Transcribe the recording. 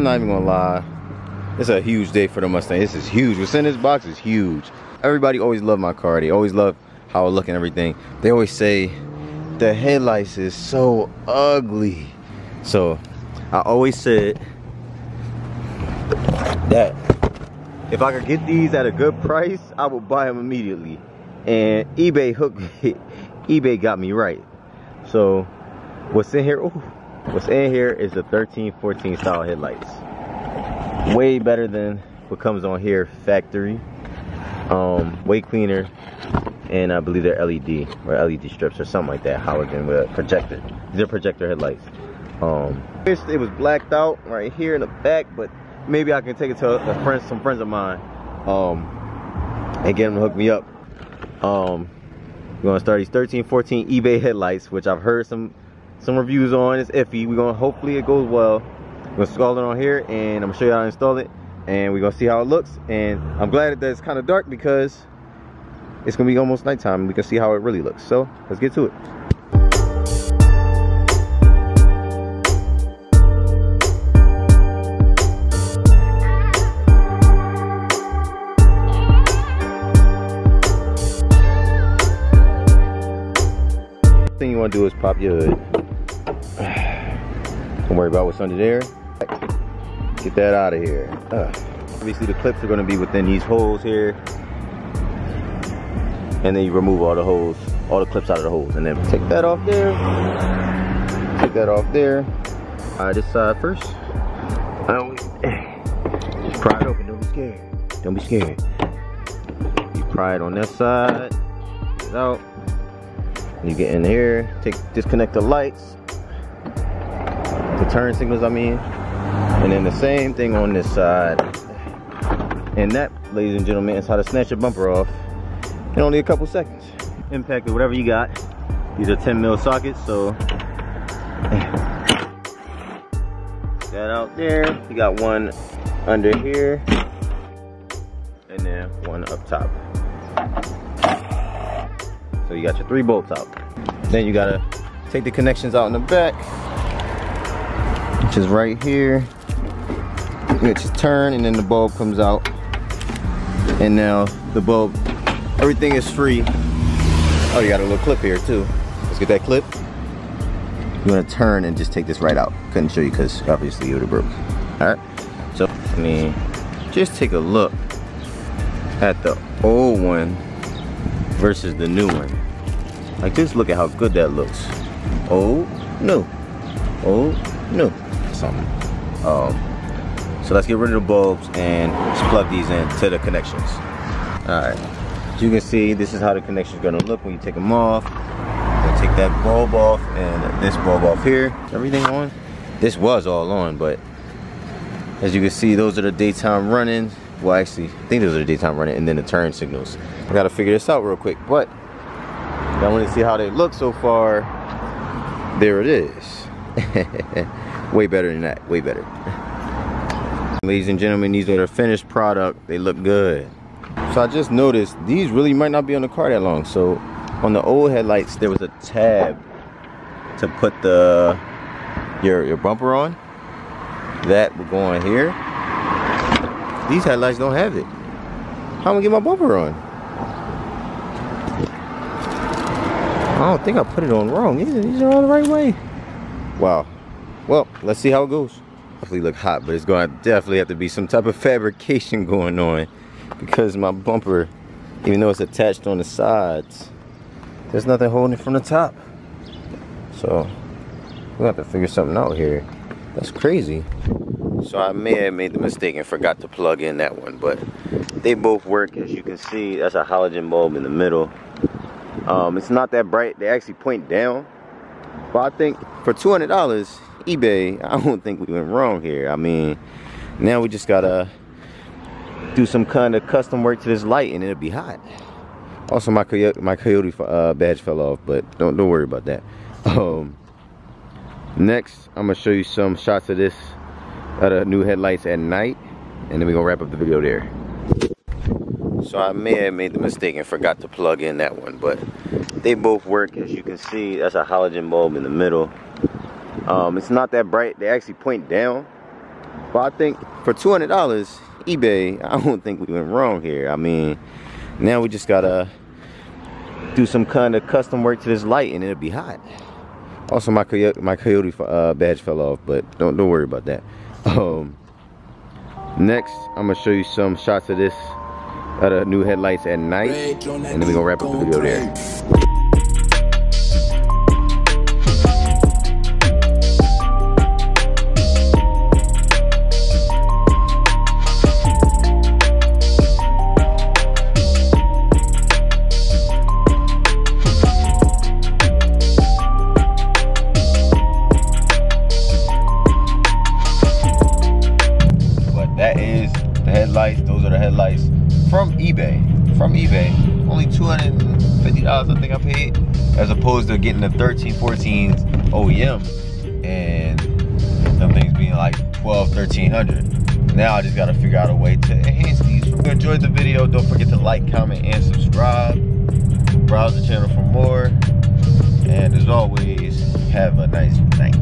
not even gonna lie. It's a huge day for the Mustang. This is huge. What's in this box is huge. Everybody always loved my car. They always love how it look and everything. They always say the headlights is so ugly. So I always said that if I could get these at a good price, I would buy them immediately. And eBay hooked me. eBay got me right. So what's in here? Ooh, what's in here is the 13-14 style headlights. Way better than what comes on here factory. Way cleaner, and I believe they're LED or LED strips or something like that. Halogen with a projector. These are projector headlights. It was blacked out right here in the back, but maybe I can take it to some friends of mine, and get them to hook me up. We're gonna start these 13-14 eBay headlights, which I've heard some reviews on. It's iffy. We're gonna, hopefully it goes well. We're gonna install it on here, and I'm gonna show you how to install it, and we're gonna see how it looks. And I'm glad that it's kind of dark because it's gonna be almost nighttime and we can see how it really looks. So let's get to it. Thing you want to do is pop your hood. Don't worry about what's under there. Get that out of here. Obviously the clips are going to be within these holes here, and then you remove all the holes, all the clips out of the holes, and then take that off there. Take that off there. This side first. Just pry it open. Don't be scared. Don't be scared. You pry it on that side. Get it out. You get in here, disconnect the lights, the turn signals I mean, and then the same thing on this side. And that, ladies and gentlemen, is how to snatch your bumper off in only a couple seconds. Impact or whatever you got. These are 10mm sockets, so that out there. You got one under here, and then one up top. So you got your 3 bolts out. Then you gotta take the connections out in the back, which is right here. You just turn, and then the bulb comes out. And now the bulb, everything is free. Oh, you got a little clip here too. Let's get that clip. You're gonna turn and just take this right out. Couldn't show you because obviously you would have broke. All right. So I mean, just take a look at the old one versus the new one. Like, just look at how good that looks. Old, new. Old, new. Something. So let's get rid of the bulbs and just plug these into the connections. Alright. As you can see, this is how the connections are gonna look when you take them off. Gonna take that bulb off and this bulb off here. Everything on? This was all on, but as you can see, those are the daytime running. Well, actually, I think those are the daytime running, and then the turn signals. I gotta figure this out real quick, but I want to see how they look so far. There it is. Way better than that, way better. Ladies and gentlemen, these are the finished product. They look good. So I just noticed these really might not be on the car that long. So on the old headlights, there was a tab to put your bumper on. That will go on here. These headlights don't have it. How am I gonna get my bumper on? I don't think I put it on wrong. These are all the right way. Wow. Well, let's see how it goes. Definitely look hot, but it's going to definitely have to be some type of fabrication going on, because my bumper, even though it's attached on the sides, there's nothing holding it from the top. So we'll have to figure something out here. That's crazy. So I may have made the mistake and forgot to plug in that one, but they both work. As you can see, that's a halogen bulb in the middle. It's not that bright. They actually point down, but I think for $200 eBay, I don't think we went wrong here. I mean, now we just gotta do some kind of custom work to this light and it'll be hot. Also, my coyote badge fell off, but don't worry about that. Next, I'm gonna show you some shots of this, of the new headlights at night, and then we're gonna wrap up the video there. So I may have made the mistake and forgot to plug in that one, but they both work. As you can see, that's a halogen bulb in the middle. It's not that bright. They actually point down, But I think for $200, eBay, I don't think we went wrong here. I mean, now we just gotta do some kind of custom work to this light and it'll be hot. Also, my coyote badge fell off, but don't worry about that. Next, I'm gonna show you some shots of the new headlights at night, and then we're gonna wrap up the video there. That is the headlights. Those are the headlights from eBay. Only $250 I think I paid, as opposed to getting the 1314s OEM and them things being like $1,200–1,300. Now I just gotta figure out a way to enhance these. If you enjoyed the video, don't forget to like, comment, and subscribe. Browse the channel for more. And as always, have a nice night.